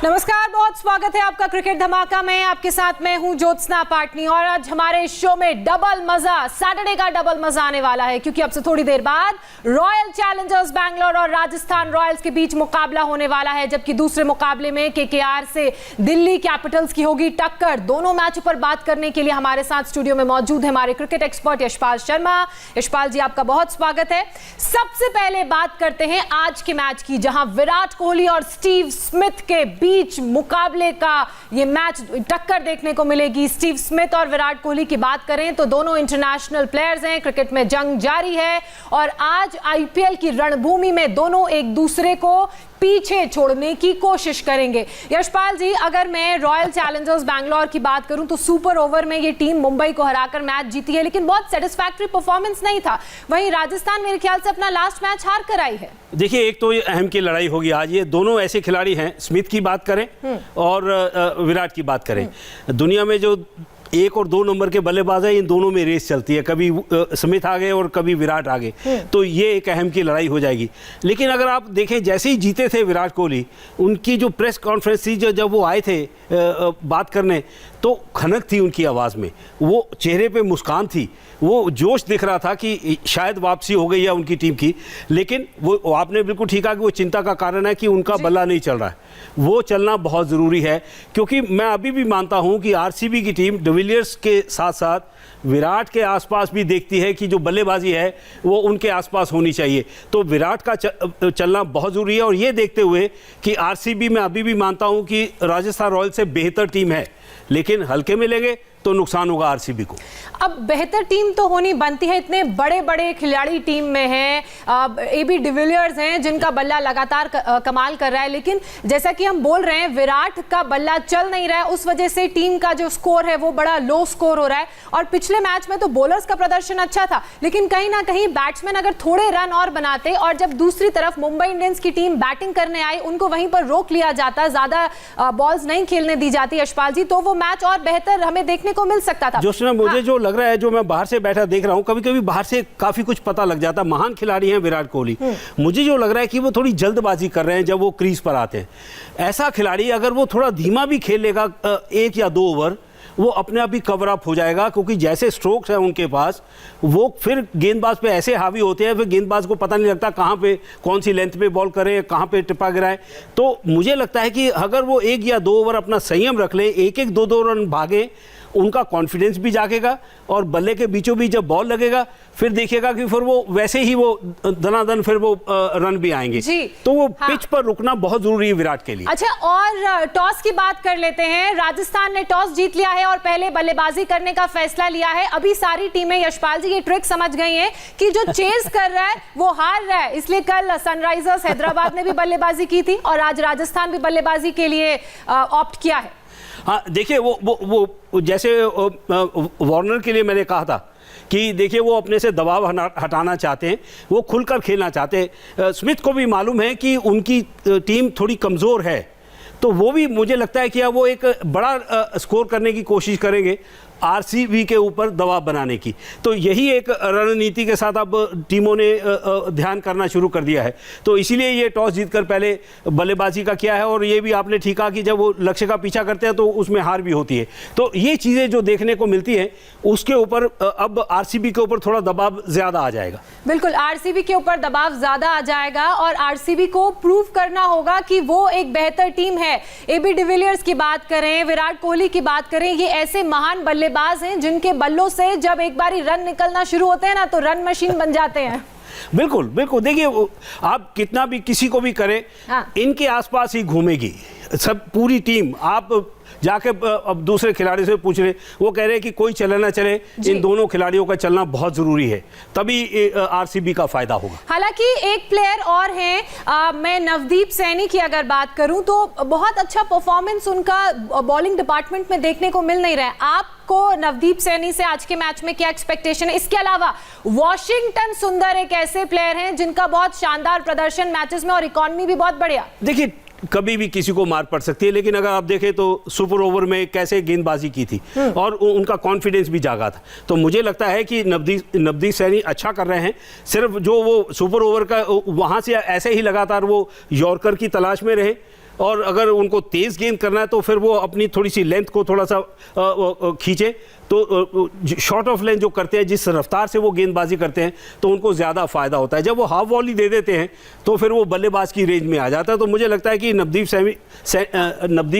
नमस्कार, बहुत स्वागत है आपका क्रिकेट धमाका में। आपके साथ मैं हूं ज्योत्सना पाटनी और आज हमारे शो में डबल मजा, सैटरडे का डबल मजा आने वाला है क्योंकि अब से थोड़ी देर बाद रॉयल चैलेंजर्स बैंगलोर और राजस्थान रॉयल्स के बीच मुकाबला होने वाला है, जबकि दूसरे मुकाबले में केकेआर से दिल्ली कैपिटल्स की होगी टक्कर। दोनों मैचों पर बात करने के लिए हमारे साथ स्टूडियो में मौजूद है हमारे क्रिकेट एक्सपर्ट यशपाल शर्मा। यशपाल जी, आपका बहुत स्वागत है। सबसे पहले बात करते हैं आज के मैच की, जहां विराट कोहली और स्टीव स्मिथ के बीच मुकाबले का ये मैच टक्कर देखने को मिलेगी। स्टीव स्मिथ और विराट कोहली की बात करें तो दोनों इंटरनेशनल प्लेयर्स हैं, क्रिकेट में जंग जारी है और आज आईपीएल की रणभूमि में दोनों एक दूसरे को पीछे छोड़ने की कोशिश करेंगे। यशपाल जी, अगर मैं रॉयल चैलेंजर्स बैंगलोर की बात करूं तो सुपर ओवर में ये टीम मुंबई को हराकर मैच जीती है, लेकिन बहुत सेटिस्फैक्टरी परफॉर्मेंस नहीं था। वहीं राजस्थान मेरे ख्याल से अपना लास्ट मैच हार कर आई है। देखिए, एक तो ये अहम की लड़ाई होगी आज। ये दोनों ऐसे खिलाड़ी हैं, स्मिथ की बात करें और विराट की बात करें, दुनिया में जो 1 और 2 नंबर के बल्लेबाज हैं, इन दोनों में रेस चलती है। कभी स्मिथ आ गए और कभी विराट आ गए, तो ये एक अहम की लड़ाई हो जाएगी। लेकिन अगर आप देखें, जैसे ही जीते थे विराट कोहली, उनकी जो प्रेस कॉन्फ्रेंस थी, जब वो आए थे बात करने, तो खनक थी उनकी आवाज़ में, वो चेहरे पे मुस्कान थी, वो जोश दिख रहा था कि शायद वापसी हो गई है उनकी टीम की। लेकिन वो आपने बिल्कुल ठीक कहा कि वो चिंता का कारण है कि उनका बल्ला नहीं चल रहा है। वो चलना बहुत ज़रूरी है, क्योंकि मैं अभी भी मानता हूं कि आरसीबी की टीम डिविलियर्स के साथ साथ विराट के आसपास भी देखती है कि जो बल्लेबाजी है वो उनके आसपास होनी चाहिए। तो विराट का चलना बहुत ज़रूरी है। और ये देखते हुए कि आरसीबी में अभी भी मानता हूं कि राजस्थान रॉयल्स से बेहतर टीम है, लेकिन हल्के में लेंगे तो नुकसान होगा आरसीबी को। अब बेहतर टीम तो होनी बनती है, इतने बड़े बड़े खिलाड़ी टीम में हैं। एबी डिविलियर्स हैं जिनका बल्ला लगातार कमाल कर रहा है, लेकिन जैसा कि हम बोल रहे हैं विराट का बल्ला चल नहीं रहा है, उस वजह से टीम का जो स्कोर है वो बड़ा लो स्कोर हो रहा है। और पिछले मैच में तो बॉलर्स का प्रदर्शन अच्छा था, लेकिन कहीं ना कहीं बैट्समैन अगर थोड़े रन और बनाते और जब दूसरी तरफ मुंबई इंडियंस की टीम बैटिंग करने आई, उनको वहीं पर रोक लिया जाता, ज्यादा बॉल्स नहीं खेलने दी जाती यशपाल जी, तो वो मैच और बेहतर हमें देखने को मिल सकता था। जोशना, मुझे जो लग रहा है, जो मैं बाहर से बैठा देख रहा हूं, कभी कभी बाहर से काफी कुछ पता लग जाता। महान खिलाड़ी हैं विराट कोहली, मुझे जो लग रहा है कि वो थोड़ी जल्दबाजी कर रहे हैं जब वो क्रीज पर आते हैं। ऐसा खिलाड़ी अगर वो थोड़ा धीमा भी खेल लेगा 1 या 2 ओवर, वो अपने आप ही कवर अप हो जाएगा, क्योंकि जैसे स्ट्रोक्स हैं उनके पास, वो फिर गेंदबाज पे ऐसे हावी होते हैं, फिर गेंदबाज को पता नहीं लगता कहाँ पे कौन सी लेंथ पे बॉल करें, कहाँ पे टिप्पा गिराए। तो मुझे लगता है कि अगर वो 1 या 2 ओवर अपना संयम रख ले, 1-1, 2-2 रन भागे, उनका कॉन्फिडेंस भी जागेगा और बल्ले के बीचों बीच जब बॉल लगेगा फिर देखिएगा कि फिर वो वैसे ही वो दनादन फिर वो रन भी आएंगे। तो वो पिच पर रुकना बहुत जरूरी है विराट के लिए। अच्छा, और टॉस की बात कर लेते हैं। राजस्थान ने टॉस जीत लिया है और पहले बल्लेबाजी करने का फैसला लिया है। अभी सारी टीमें, यशपाल जी, ये ट्रिक समझ गई हैं कि जो चेस कर रहा है वो हार रहा है, इसलिए कल सनराइजर्स हैदराबाद ने भी बल्लेबाजी की थी और आज राजस्थान भी बल्लेबाजी के लिए ऑप्ट किया है। हाँ, देखिए, वो जैसे वार्नर के लिए मैंने कहा था कि देखिए वो अपने से दबाव हटाना चाहते हैं, वो खुलकर खेलना चाहते हैं। स्मिथ को भी मालूम है कि उनकी टीम थोड़ी कमज़ोर है, तो वो भी मुझे लगता है कि अब वो एक बड़ा स्कोर करने की कोशिश करेंगे आरसीबी के ऊपर दबाव बनाने की। तो यही एक रणनीति के साथ अब टीमों ने ध्यान करना शुरू कर दिया है। तो इसीलिए ये टॉस जीतकर पहले बल्लेबाजी का किया है। और ये भी आपने ठीक कहा कि जब वो लक्ष्य का पीछा करते हैं तो उसमें हार भी होती है। तो ये चीज़ें जो देखने को मिलती हैं, उसके ऊपर अब आरसीबी के ऊपर थोड़ा दबाव ज़्यादा आ जाएगा। बिल्कुल, आरसीबी के ऊपर दबाव ज़्यादा आ जाएगा और आरसीबी को प्रूव करना होगा कि वो एक बेहतर टीम है। एबी डिविलियर्स की बात करें, विराट कोहली की बात करें, ये ऐसे महान बल्लेबाज हैं जिनके बल्लों से जब एक बारी रन निकलना शुरू होते हैं ना, तो रन मशीन बन जाते हैं। बिल्कुल बिल्कुल, देखिए आप कितना भी किसी को भी करें, इनके आसपास ही घूमेगी सब पूरी टीम। आप जाके अब दूसरे खिलाड़ी से पूछ रहे, वो कह रहे हैं कि कोई चले ना चले, इन दोनों खिलाड़ियों का चलना बहुत जरूरी है, तभी आरसीबी का फायदा होगा। हालांकि एक प्लेयर और हैं, मैं नवदीप सैनी की अगर बात करूं तो बहुत अच्छा परफॉर्मेंस उनका बॉलिंग डिपार्टमेंट में देखने को मिल नहीं रहा है। आपको नवदीप सैनी से आज के मैच में क्या एक्सपेक्टेशन है? इसके अलावा वॉशिंगटन सुंदर एक ऐसे प्लेयर हैं जिनका बहुत शानदार प्रदर्शन मैचेस में और इकॉनमी भी बहुत बढ़िया। देखिए, कभी भी किसी को मार पड़ सकती है, लेकिन अगर आप देखें तो सुपर ओवर में कैसे गेंदबाजी की थी और उनका कॉन्फिडेंस भी जागा था। तो मुझे लगता है कि नवदीप सैनी अच्छा कर रहे हैं। सिर्फ जो वो सुपर ओवर का वहाँ से ऐसे ही लगातार वो यॉर्कर की तलाश में रहे, और अगर उनको तेज़ गेंद करना है तो फिर वो अपनी थोड़ी सी लेंथ को थोड़ा सा खींचे, तो शॉर्ट ऑफ लेंथ जो करते हैं, जिस रफ्तार से वो गेंदबाजी करते हैं, तो उनको ज़्यादा फ़ायदा होता है। जब वो हाफ वॉली दे देते हैं तो फिर वो बल्लेबाज की रेंज में आ जाता है। तो मुझे लगता है कि नवदीप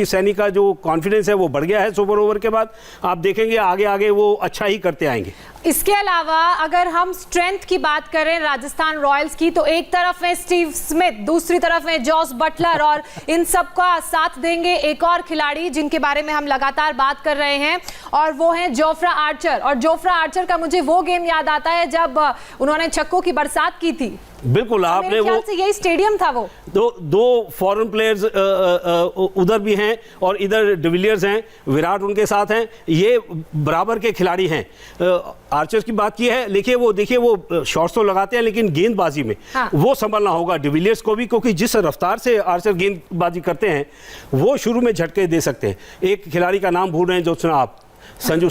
सैनी का जो कॉन्फिडेंस है वो बढ़ गया है सुपर ओवर के बाद। आप देखेंगे आगे आगे वो अच्छा ही करते आएंगे। इसके अलावा अगर हम स्ट्रेंथ की बात करें राजस्थान रॉयल्स की, तो एक तरफ है स्टीव स्मिथ, दूसरी तरफ है जॉस बटलर, और इन सबका साथ देंगे एक और खिलाड़ी जिनके बारे में हम लगातार बात कर रहे हैं, और वो हैं जोफ्रा आर्चर। और जोफ्रा आर्चर का मुझे वो गेम याद आता है जब उन्होंने छक्कों की बरसात की थी। बिल्कुल, आपने वो से यही स्टेडियम था, वो दो फॉरेन प्लेयर्स उधर भी हैं और इधर डिविलियर्स हैं, विराट उनके साथ हैं, ये बराबर के खिलाड़ी हैं। आर्चर की बात की है, देखिए वो शॉट्स तो लगाते हैं लेकिन गेंदबाजी में वो संभलना होगा डिविलियर्स को भी, क्योंकि जिस रफ्तार से आर्चर गेंदबाजी करते हैं वो शुरू में झटके दे सकते हैं। एक खिलाड़ी का नाम भूल रहे हैं जो सुना आप, संजू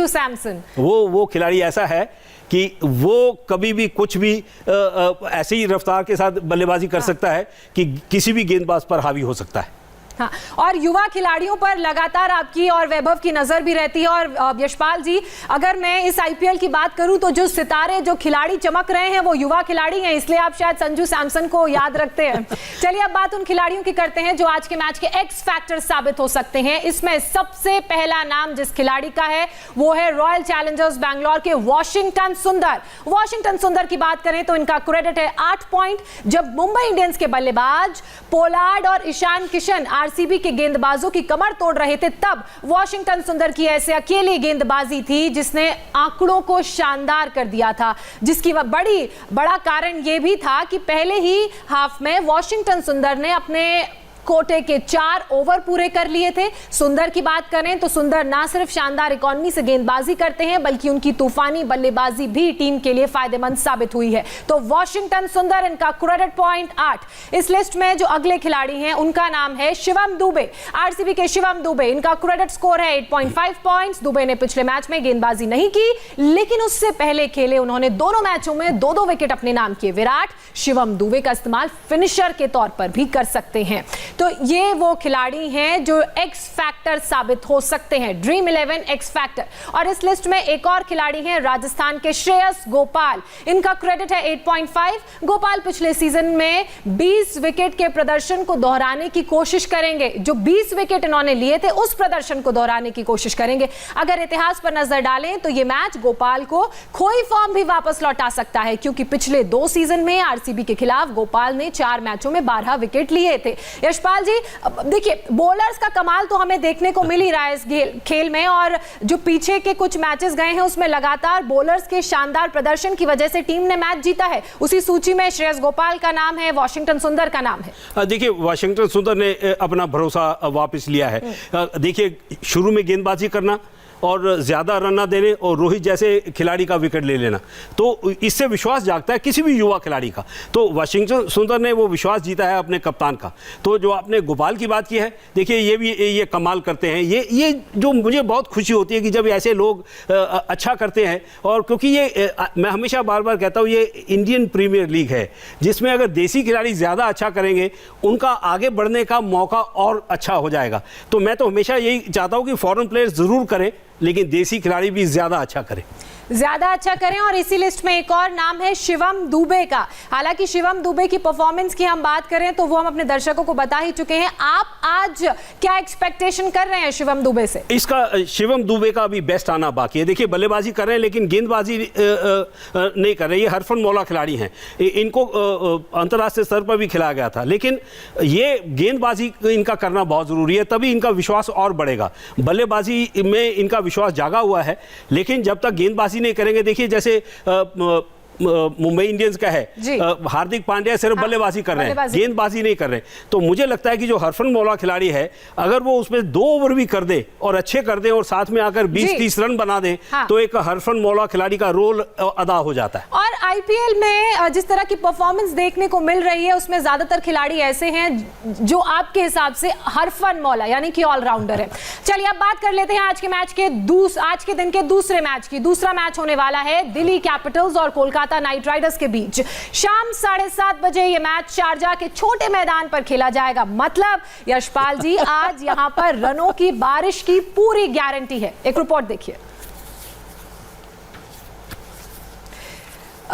सैमसन। वो खिलाड़ी ऐसा है कि वो कभी भी कुछ भी ऐसे ही रफ्तार के साथ बल्लेबाजी कर सकता है कि किसी भी गेंदबाज पर हावी हो सकता है। हाँ, और युवा खिलाड़ियों पर लगातार आपकी और वैभव की नजर भी रहती है। और यशपाल जी, अगर मैं इस आईपीएल की बात करूं तो जो सितारे, जो खिलाड़ी चमक रहे हैं वो युवा खिलाड़ी हैं, इसलिए आप शायद संजू सैमसन को याद रखते हैं। चलिए अब बात उन खिलाड़ियों की करते हैं जो आज के मैच के एक्स फैक्टर साबित हो सकते हैं। इसमें सबसे पहला नाम जिस खिलाड़ी का है वो है रॉयल चैलेंजर्स बैंगलोर के वॉशिंगटन सुंदर की बात करें तो इनका क्रेडिट है 8 पॉइंट। जब मुंबई इंडियंस के बल्लेबाज पोलार्ड और ईशान किशन आरसीबी के गेंदबाजों की कमर तोड़ रहे थे, तब वॉशिंगटन सुंदर की ऐसे अकेली गेंदबाजी थी जिसने आंकड़ों को शानदार कर दिया था, जिसकी बड़ा कारण यह भी था कि पहले ही हाफ में वॉशिंगटन सुंदर ने अपने कोटे के 4 ओवर पूरे कर लिए थे। सुंदर की बात करें तो सुंदर ना सिर्फ शानदार इकॉनमी से गेंदबाजी करते हैं बल्कि उनकी तूफानी बल्लेबाजी भी टीम के लिए फायदेमंद साबित हुई है। तो वॉशिंगटन सुंदर, इनका क्रेडिट पॉइंट 8। इस लिस्ट में जो अगले खिलाड़ी हैं उनका नाम है शिवम दुबे, आरसीबी के शिवम दुबे। इनका क्रेडिट स्कोर है 8.5 पॉइंट्स। दुबे ने पिछले मैच में गेंदबाजी नहीं की, लेकिन उससे पहले खेले उन्होंने दोनों मैचों में 2-2 विकेट अपने नाम किए। विराट शिवम दुबे का इस्तेमाल फिनिशर के तौर पर भी कर सकते हैं। तो ये वो खिलाड़ी हैं जो एक्स फैक्टर साबित हो सकते हैं, ड्रीम 11 एक्स फैक्टर। और इस लिस्ट में एक और खिलाड़ी हैं राजस्थान के श्रेयस गोपाल। इनका क्रेडिट है 8.5। गोपाल पिछले सीजन में 20 विकेट के प्रदर्शन को दोहराने की कोशिश करेंगे। जो 20 विकेट इन्होंने लिए थे उस प्रदर्शन को दोहराने की कोशिश करेंगे। अगर इतिहास पर नजर डालें तो ये मैच गोपाल को खोई फॉर्म भी वापस लौटा सकता है, क्योंकि पिछले 2 सीजन में आरसीबी के खिलाफ गोपाल ने 4 मैचों में 12 विकेट लिए थे। यशपाल जी, देखिए बॉलर्स का कमाल तो हमें देखने को मिल ही रहा है इस खेल में, और जो पीछे के कुछ मैचेस गए हैं उसमें लगातार बॉलर्स के शानदार प्रदर्शन की वजह से टीम ने मैच जीता है। उसी सूची में श्रेयस गोपाल का नाम है, वॉशिंगटन सुंदर का नाम है। देखिए वॉशिंगटन सुंदर ने अपना भरोसा वापस लिया है। देखिए शुरू में गेंदबाजी करना और ज़्यादा रन ना देने और रोहित जैसे खिलाड़ी का विकेट ले लेना, तो इससे विश्वास जागता है किसी भी युवा खिलाड़ी का। तो वॉशिंगटन सुंदर ने वो विश्वास जीता है अपने कप्तान का। तो जो आपने गोपाल की बात की है, देखिए ये कमाल करते हैं। ये जो मुझे बहुत खुशी होती है कि जब ऐसे लोग अच्छा करते हैं, और क्योंकि ये मैं हमेशा बार बार कहता हूँ, ये इंडियन प्रीमियर लीग है जिसमें अगर देसी खिलाड़ी ज़्यादा अच्छा करेंगे उनका आगे बढ़ने का मौका और अच्छा हो जाएगा। तो मैं तो हमेशा यही चाहता हूँ कि फॉरेन प्लेयर्स ज़रूर करें लेकिन देसी खिलाड़ी भी ज़्यादा अच्छा करें। और इसी लिस्ट में एक और नाम है शिवम दुबे का। हालांकि शिवम दुबे की परफॉर्मेंस की हम बात करें तो वो हम अपने दर्शकों को बता ही चुके हैं। आप आज क्या एक्सपेक्टेशन कर रहे हैं शिवम दुबे से? इसका शिवम दुबे का अभी बेस्ट आना बाकी है। देखिए बल्लेबाजी कर रहे हैं लेकिन गेंदबाजी नहीं कर रहे। ये हरफन मौला खिलाड़ी हैं, इनको अंतर्राष्ट्रीय स्तर पर भी खिलाया गया था, लेकिन ये गेंदबाजी इनका करना बहुत ज़रूरी है, तभी इनका विश्वास और बढ़ेगा। बल्लेबाजी में इनका विश्वास जागा हुआ है, लेकिन जब तक गेंदबाजी नहीं करेंगे, देखिए जैसे मुंबई इंडियंस का है, हार्दिक पांड्या सिर्फ बल्लेबाजी कर रहे हैं, गेंदबाजी नहीं कर रहे। तो मुझे लगता है कि जो हरफन मौला खिलाड़ी है, अगर वो उसमें 2 ओवर भी कर दे और अच्छे कर दे और साथ में आकर 20-30 रन बना दे, तो एक हरफन मौला खिलाड़ी का रोल अदा हो जाता है। और आईपीएल में जिस तरह की परफॉर्मेंस देखने को मिल रही है उसमें ज्यादातर खिलाड़ी ऐसे हैं जो आपके हिसाब से हरफन मौला यानी कि ऑलराउंडर है। चलिए अब बात कर लेते हैं आज के दिन के दूसरे मैच की। दूसरा मैच होने वाला है दिल्ली कैपिटल्स और कोलकाता कोलकाता नाइट राइडर्स के बीच। शाम 7:30 बजे ये मैच शारजाह के छोटे मैदान पर खेला जाएगा। मतलब यशपाल जी, आज यहां पर रनों की बारिश की पूरी गारंटी है। एक रिपोर्ट देखिए।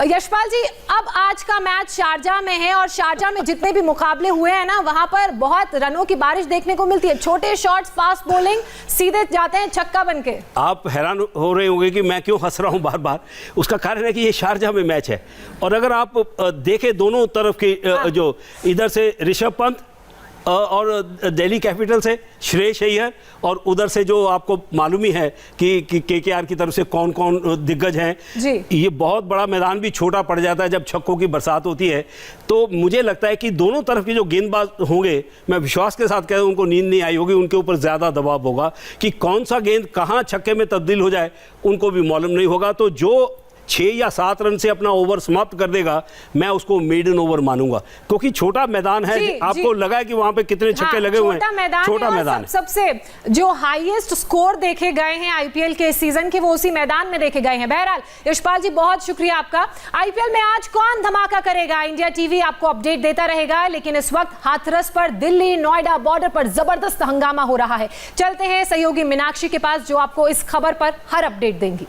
यशपाल जी, अब आज का मैच शारजाह में है और शारजाह में जितने भी मुकाबले हुए हैं ना, वहां पर बहुत रनों की बारिश देखने को मिलती है। छोटे शॉट्स, फास्ट बॉलिंग, सीधे जाते हैं छक्का बनके। आप हैरान हो रहे होंगे कि मैं क्यों हंस रहा हूं बार बार। उसका कारण है कि ये शारजाह में मैच है और अगर आप देखें दोनों तरफ के जो इधर से ऋषभ पंत और दिल्ली कैपिटल से श्रेयस अय्यर और उधर से जो आपको मालूम ही है कि केकेआर की तरफ से कौन कौन दिग्गज हैं जी। ये बहुत बड़ा मैदान भी छोटा पड़ जाता है जब छक्कों की बरसात होती है। तो मुझे लगता है कि दोनों तरफ के जो गेंदबाज होंगे, मैं विश्वास के साथ कह रहा हूं, उनको नींद नहीं आई होगी, उनके ऊपर ज़्यादा दबाव होगा कि कौन सा गेंद कहाँ छक्के में तब्दील हो जाए, उनको भी मालूम नहीं होगा। तो जो 6 या 7 रन से अपना ओवर समाप्त कर देगा, मैं उसको मेडन ओवर मानूंगा, क्योंकि छोटा मैदान है। आपको लगा है कि वहां पे कितने छक्के लगे हुए हैं? छोटा मैदान। सबसे जो हाईएस्ट स्कोर देखे गए हैं आईपीएल के सीजन के, वो उसी मैदान में देखे गए हैं। बहरहाल यशपाल जी, बहुत शुक्रिया आपका। आईपीएल में आज कौन धमाका करेगा, इंडिया टीवी आपको अपडेट देता रहेगा। लेकिन इस वक्त हाथरस पर दिल्ली नोएडा बॉर्डर पर जबरदस्त हंगामा हो रहा है। चलते हैं सहयोगी मीनाक्षी के पास, जो आपको इस खबर पर हर अपडेट देंगी।